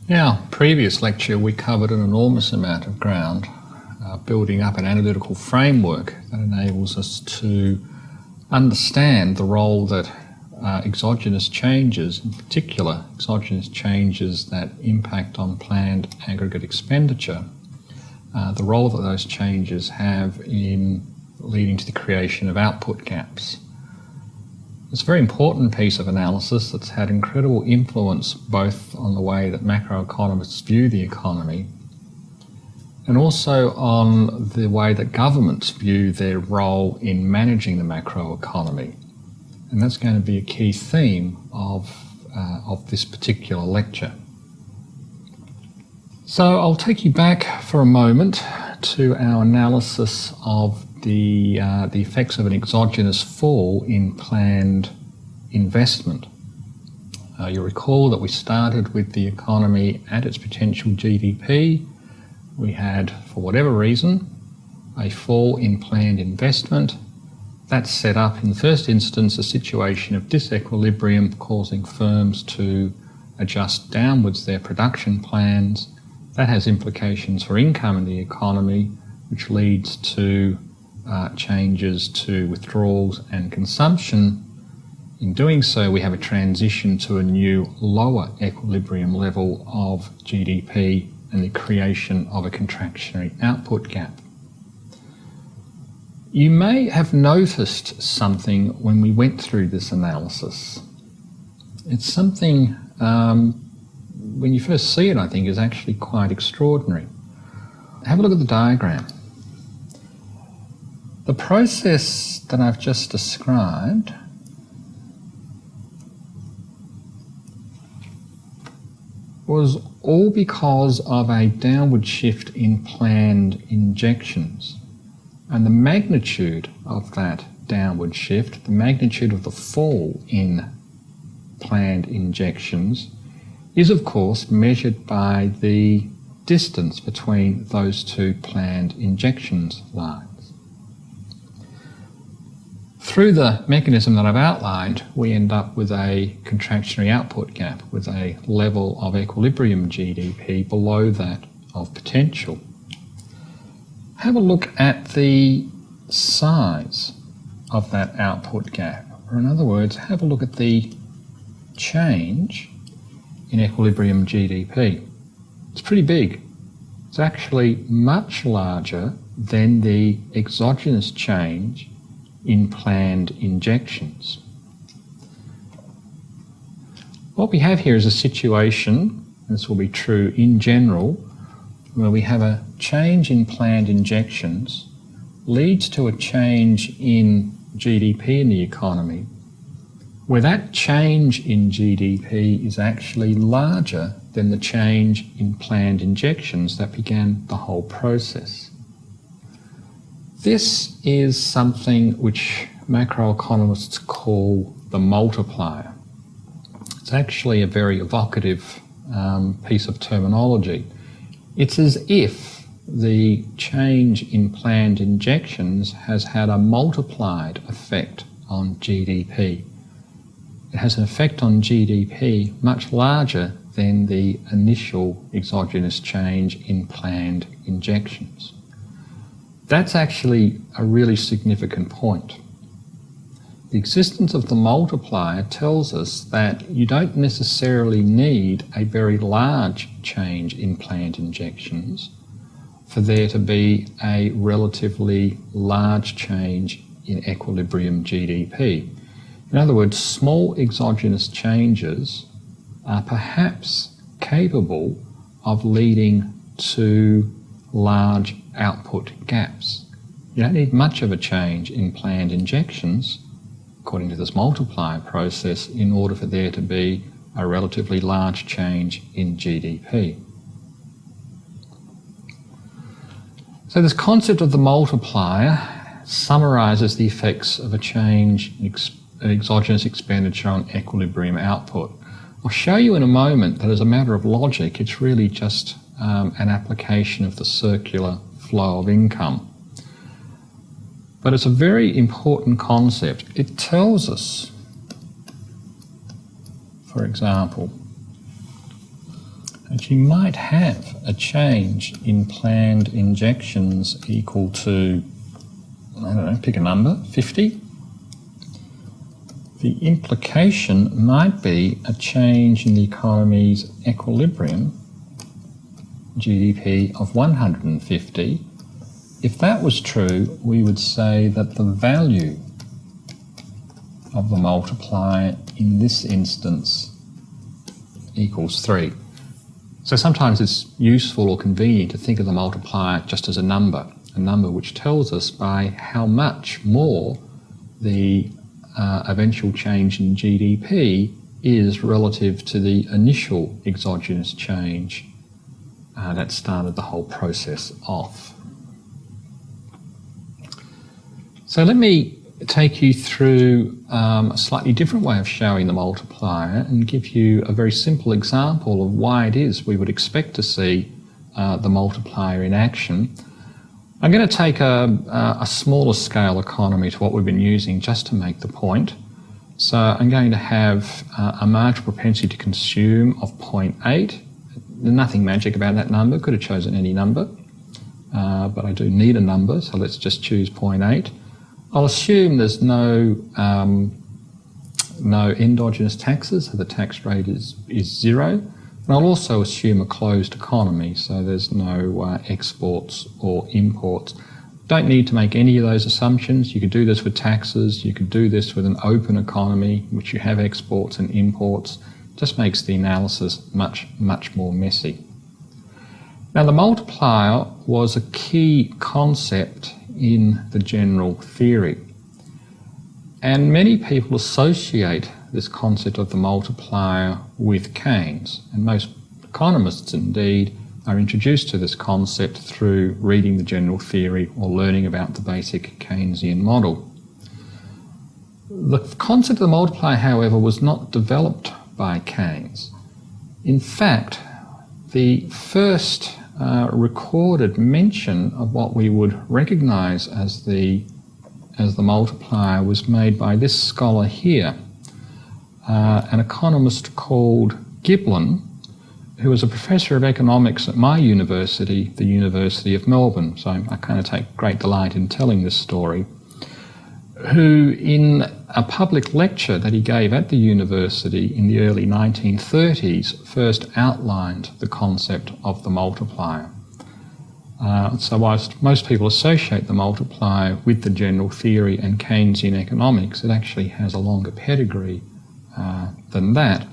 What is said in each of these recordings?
In our previous lecture we covered an enormous amount of ground, building up an analytical framework that enables us to understand the role that exogenous changes, in particular exogenous changes that impact on planned aggregate expenditure, the role that those changes have in leading to the creation of output gaps. It's a very important piece of analysis that's had incredible influence both on the way that macroeconomists view the economy and also on the way that governments view their role in managing the macroeconomy. And that's going to be a key theme of this particular lecture. So I'll take you back for a moment to our analysis of the effects of an exogenous fall in planned investment. You'll recall that we started with the economy at its potential GDP. We had, for whatever reason, a fall in planned investment. That set up, in the first instance, a situation of disequilibrium, causing firms to adjust downwards their production plans. That has implications for income in the economy, which leads to changes to withdrawals and consumption. In doing so, we have a transition to a new lower equilibrium level of GDP and the creation of a contractionary output gap. You may have noticed something when we went through this analysis. It's something, when you first see it, I think, is actually quite extraordinary. Have a look at the diagram. The process that I've just described was all because of a downward shift in planned injections. And the magnitude of that downward shift, the magnitude of the fall in planned injections, is of course measured by the distance between those two planned injections lines. Through the mechanism that I've outlined, we end up with a contractionary output gap, with a level of equilibrium GDP below that of potential. Have a look at the size of that output gap, or in other words, have a look at the change in equilibrium GDP. It's pretty big. It's actually much larger than the exogenous change in planned injections. What we have here is a situation, this will be true in general, where we have a change in planned injections leads to a change in GDP in the economy, where that change in GDP is actually larger than the change in planned injections that began the whole process. This is something which macroeconomists call the multiplier. It's actually a very evocative piece of terminology. It's as if the change in planned injections has had a multiplied effect on GDP. It has an effect on GDP much larger than the initial exogenous change in planned injections. That's actually a really significant point. The existence of the multiplier tells us that you don't necessarily need a very large change in planned injections for there to be a relatively large change in equilibrium GDP. In other words, small exogenous changes are perhaps capable of leading to large output gaps. You don't need much of a change in planned injections, according to this multiplier process, in order for there to be a relatively large change in GDP. So this concept of the multiplier summarises the effects of a change in exogenous expenditure on equilibrium output. I'll show you in a moment that as a matter of logic, it's really just an application of the circular flow of income. But it's a very important concept. It tells us, for example, that you might have a change in planned injections equal to, I don't know, pick a number, 50. The implication might be a change in the economy's equilibrium, GDP of 150. If that was true, we would say that the value of the multiplier in this instance equals 3. So sometimes it's useful or convenient to think of the multiplier just as a number which tells us by how much more the eventual change in GDP is relative to the initial exogenous change that started the whole process off. So let me take you through a slightly different way of showing the multiplier and give you a very simple example of why it is we would expect to see the multiplier in action. I'm going to take a smaller scale economy to what we've been using just to make the point. So I'm going to have a marginal propensity to consume of 0.8. There's nothing magic about that number, could have chosen any number, but I do need a number, so let's just choose 0.8. I'll assume there's no endogenous taxes, so the tax rate is 0. And I'll also assume a closed economy, so there's no exports or imports. Don't need to make any of those assumptions. You could do this with taxes, you could do this with an open economy, which you have exports and imports. Just makes the analysis much, much more messy. Now, the multiplier was a key concept in the general theory. And many people associate this concept of the multiplier with Keynes. And most economists, indeed, are introduced to this concept through reading the general theory or learning about the basic Keynesian model. The concept of the multiplier, however, was not developed by Keynes. In fact, the first recorded mention of what we would recognise as the multiplier was made by this scholar here, an economist called Giblin, who was a professor of economics at my university, the University of Melbourne. So I kind of take great delight in telling this story, who in a public lecture that he gave at the university in the early 1930s first outlined the concept of the multiplier. So whilst most people associate the multiplier with the general theory and Keynesian economics, it actually has a longer pedigree than that,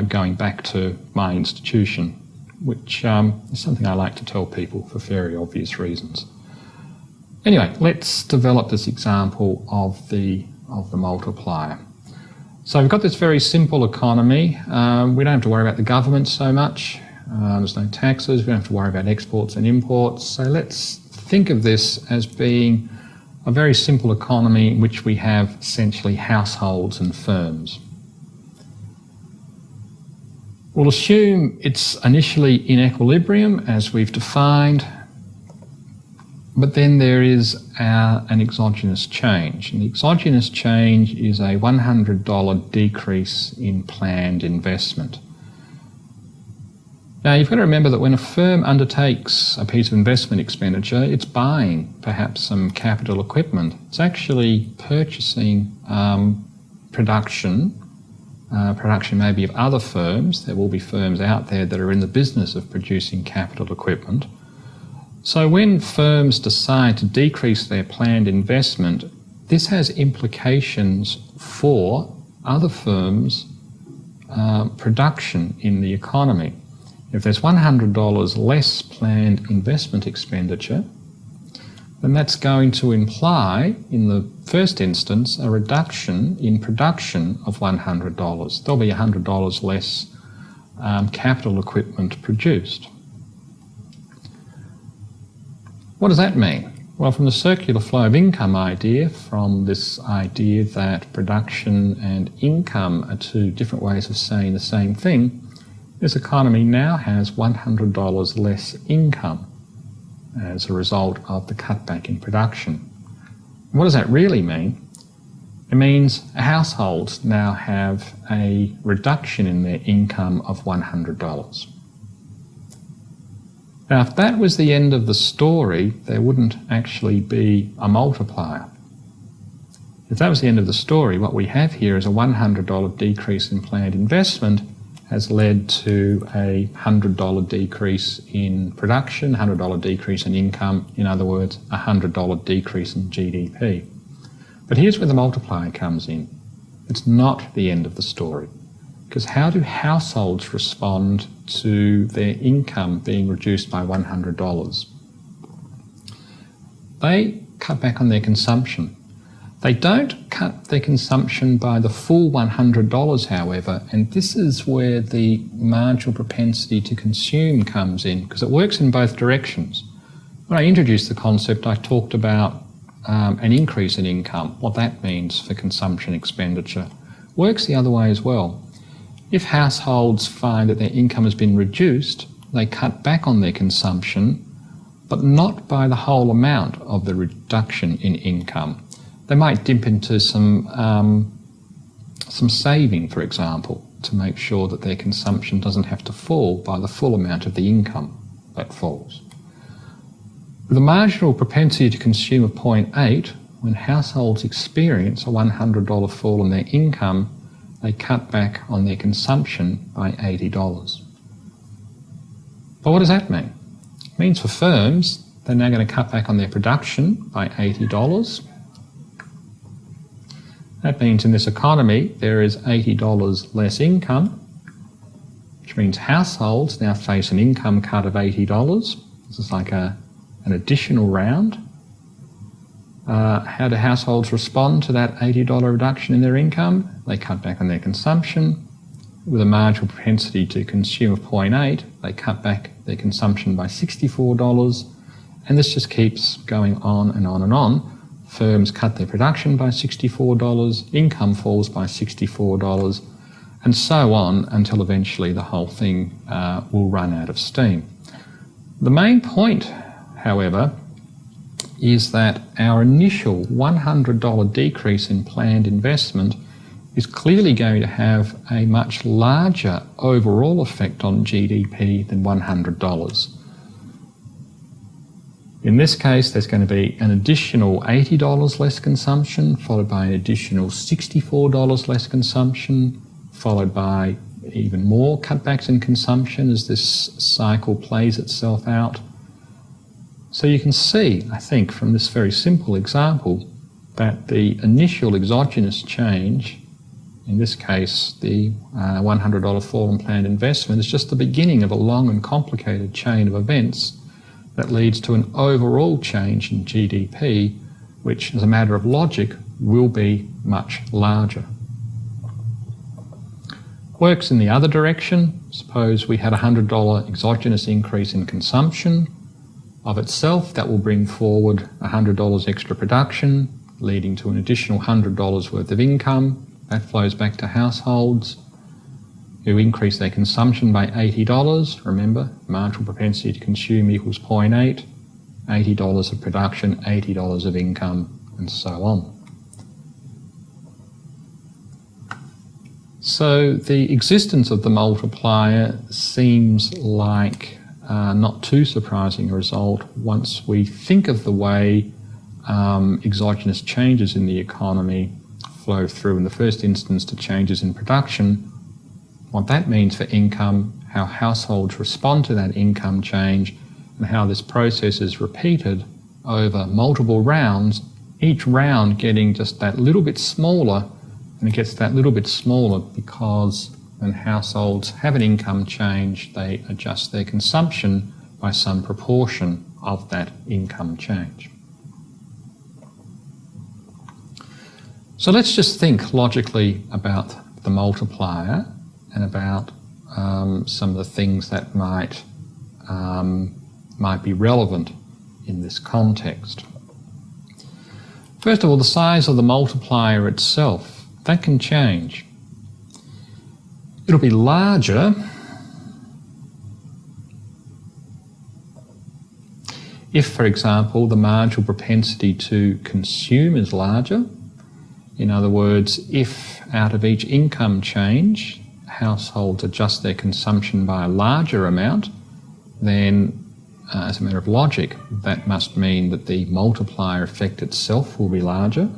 going back to my institution, which is something I like to tell people for very obvious reasons. Anyway, let's develop this example of the multiplier. So we've got this very simple economy. We don't have to worry about the government so much. There's no taxes. We don't have to worry about exports and imports. So let's think of this as being a very simple economy in which we have essentially households and firms. We'll assume it's initially in equilibrium, as we've defined, but then there is an exogenous change. And the exogenous change is a $100 decrease in planned investment. Now, you've got to remember that when a firm undertakes a piece of investment expenditure, it's buying perhaps some capital equipment. It's actually purchasing production maybe of other firms. There will be firms out there that are in the business of producing capital equipment. So when firms decide to decrease their planned investment, this has implications for other firms' production in the economy. If there's $100 less planned investment expenditure, then that's going to imply, in the first instance, a reduction in production of $100. There'll be $100 less capital equipment produced. What does that mean? Well, from the circular flow of income idea, from this idea that production and income are two different ways of saying the same thing, this economy now has $100 less income as a result of the cutback in production. What does that really mean? It means households now have a reduction in their income of $100. Now, if that was the end of the story, there wouldn't actually be a multiplier. If that was the end of the story, what we have here is a $100 decrease in planned investment has led to a $100 decrease in production, $100 decrease in income, in other words, a $100 decrease in GDP. But here's where the multiplier comes in. It's not the end of the story. Because how do households respond to their income being reduced by $100? They cut back on their consumption. They don't cut their consumption by the full $100, however, and this is where the marginal propensity to consume comes in, because it works in both directions. When I introduced the concept, I talked about an increase in income, what that means for consumption expenditure. Works the other way as well. If households find that their income has been reduced, they cut back on their consumption, but not by the whole amount of the reduction in income. They might dip into some saving, for example, to make sure that their consumption doesn't have to fall by the full amount of the income that falls. With a marginal propensity to consume of 0.8, when households experience a $100 fall in their income, they cut back on their consumption by $80. But what does that mean? It means for firms, they're now going to cut back on their production by $80. That means in this economy there is $80 less income, which means households now face an income cut of $80. This is like an additional round. How do households respond to that $80 reduction in their income? They cut back on their consumption. With a marginal propensity to consume of 0.8, they cut back their consumption by $64, and this just keeps going on and on and on. Firms cut their production by $64, income falls by $64, and so on until eventually the whole thing will run out of steam. The main point, however, is that our initial $100 decrease in planned investment is clearly going to have a much larger overall effect on GDP than $100. In this case, there's going to be an additional $80 less consumption, followed by an additional $64 less consumption, followed by even more cutbacks in consumption as this cycle plays itself out. So you can see, I think, from this very simple example, that the initial exogenous change, in this case the $100 fall in planned investment, is just the beginning of a long and complicated chain of events that leads to an overall change in GDP, which, as a matter of logic, will be much larger. Works in the other direction. Suppose we had a $100 exogenous increase in consumption. Of itself, that will bring forward $100 extra production, leading to an additional $100 worth of income. That flows back to households who increase their consumption by $80. Remember, marginal propensity to consume equals 0.8, $80 of production, $80 of income, and so on. So the existence of the multiplier seems like not too surprising a result once we think of the way exogenous changes in the economy flow through in the first instance to changes in production, what that means for income, how households respond to that income change, and how this process is repeated over multiple rounds, each round getting just that little bit smaller, and it gets that little bit smaller because when households have an income change, they adjust their consumption by some proportion of that income change. So let's just think logically about the multiplier and about some of the things that might be relevant in this context. First of all, the size of the multiplier itself, that can change. It'll be larger if, for example, the marginal propensity to consume is larger. In other words, if out of each income change, households adjust their consumption by a larger amount, then as a matter of logic, that must mean that the multiplier effect itself will be larger.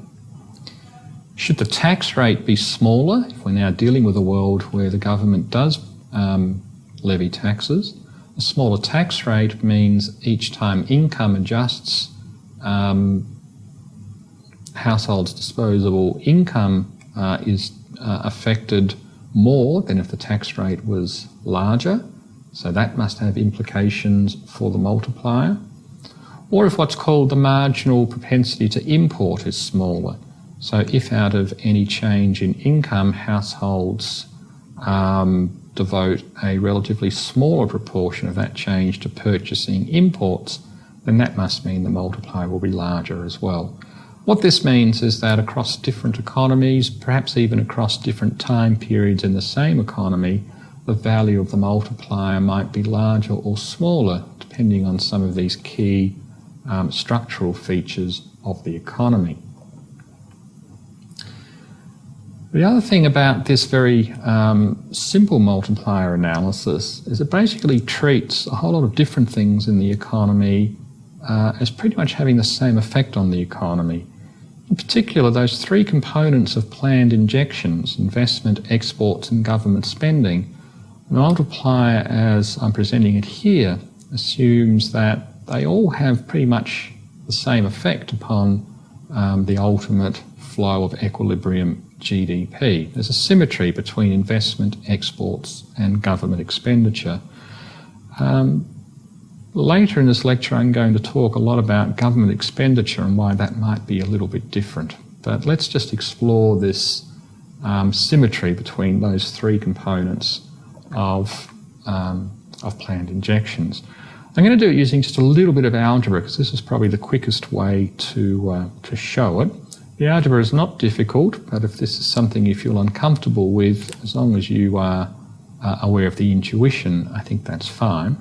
Should the tax rate be smaller, if we're now dealing with a world where the government does levy taxes, a smaller tax rate means each time income adjusts, households' disposable income is affected more than if the tax rate was larger. So that must have implications for the multiplier. Or if what's called the marginal propensity to import is smaller. So if out of any change in income, households devote a relatively smaller proportion of that change to purchasing imports, then that must mean the multiplier will be larger as well. What this means is that across different economies, perhaps even across different time periods in the same economy, the value of the multiplier might be larger or smaller depending on some of these key structural features of the economy. The other thing about this very simple multiplier analysis is it basically treats a whole lot of different things in the economy as pretty much having the same effect on the economy. In particular, those three components of planned injections, investment, exports and government spending, the multiplier as I'm presenting it here assumes that they all have pretty much the same effect upon the ultimate flow of equilibrium GDP. There's a symmetry between investment, exports and government expenditure. Later in this lecture I'm going to talk a lot about government expenditure and why that might be a little bit different. But let's just explore this symmetry between those three components of planned injections. I'm going to do it using just a little bit of algebra because this is probably the quickest way to show it. The algebra is not difficult, but if this is something you feel uncomfortable with, as long as you are aware of the intuition, I think that's fine.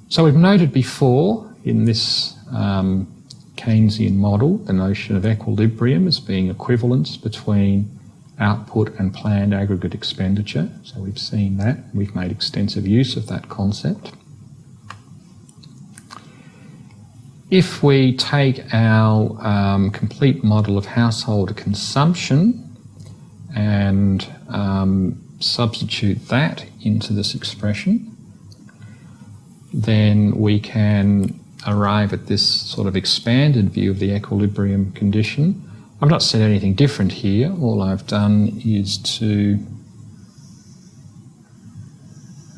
So we've noted before in this Keynesian model the notion of equilibrium as being equivalence between output and planned aggregate expenditure. So we've seen that. We've made extensive use of that concept. If we take our complete model of household consumption and substitute that into this expression, then we can arrive at this sort of expanded view of the equilibrium condition. I've not said anything different here. All I've done is to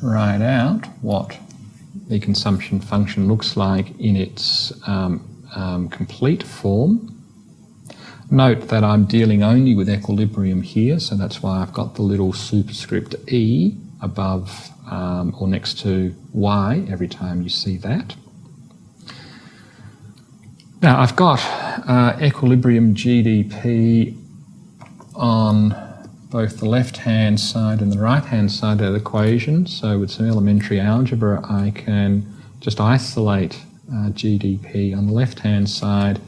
write out what the consumption function looks like in its complete form. Note that I'm dealing only with equilibrium here, so that's why I've got the little superscript E above or next to Y every time you see that. Now I've got equilibrium GDP on both the left-hand side and the right-hand side of the equation. So with some elementary algebra, I can just isolate GDP on the left-hand side,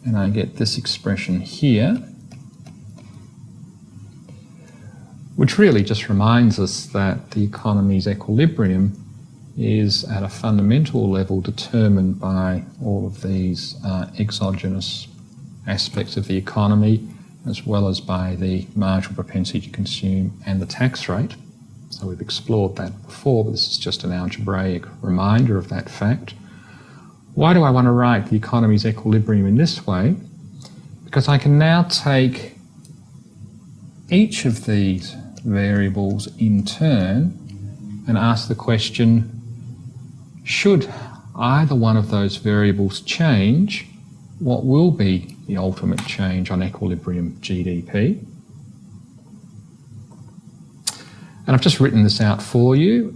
and I get this expression here, which really just reminds us that the economy's equilibrium is at a fundamental level determined by all of these exogenous aspects of the economy, as well as by the marginal propensity to consume and the tax rate. So we've explored that before, but this is just an algebraic reminder of that fact. Why do I want to write the economy's equilibrium in this way? Because I can now take each of these variables in turn and ask the question, should either one of those variables change, what will be the ultimate change on equilibrium GDP? And I've just written this out for you.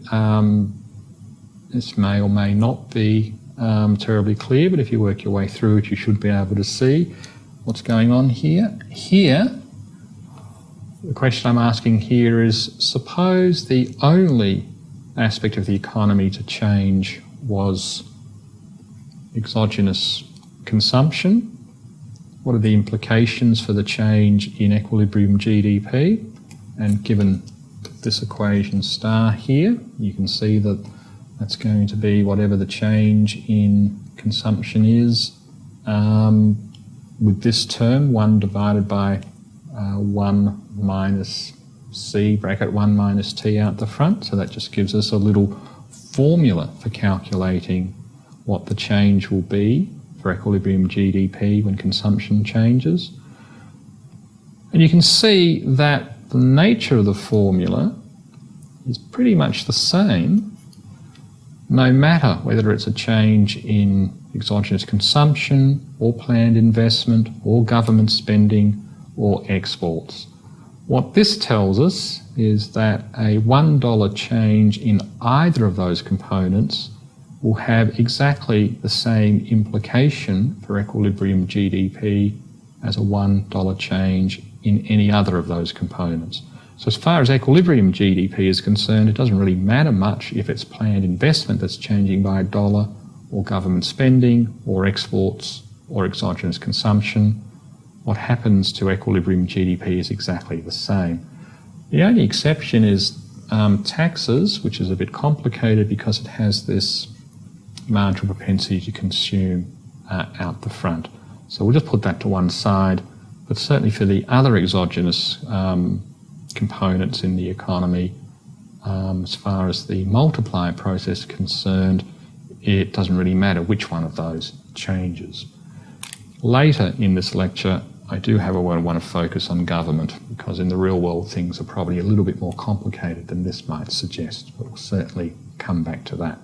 This may or may not be terribly clear, but if you work your way through it, you should be able to see what's going on here. Here, the question I'm asking here is, suppose the only aspect of the economy to change was exogenous consumption. What are the implications for the change in equilibrium GDP? And given this equation star here, you can see that That's going to be whatever the change in consumption is with this term, 1 divided by 1 minus C, bracket 1 minus T out the front. So that just gives us a little formula for calculating what the change will be for equilibrium GDP when consumption changes. And you can see that the nature of the formula is pretty much the same, no matter whether it's a change in exogenous consumption or planned investment or government spending or exports. What this tells us is that a $1 change in either of those components will have exactly the same implication for equilibrium GDP as a $1 change in any other of those components. So as far as equilibrium GDP is concerned, it doesn't really matter much if it's planned investment that's changing by $1 or government spending or exports or exogenous consumption. What happens to equilibrium GDP is exactly the same. The only exception is taxes, which is a bit complicated because it has this marginal propensity to consume out the front. So we'll just put that to one side, but certainly for the other exogenous components in the economy, as far as the multiplier process is concerned, it doesn't really matter which one of those changes. Later in this lecture, I do have want to focus on government, because in the real world things are probably a little bit more complicated than this might suggest, but we'll certainly come back to that.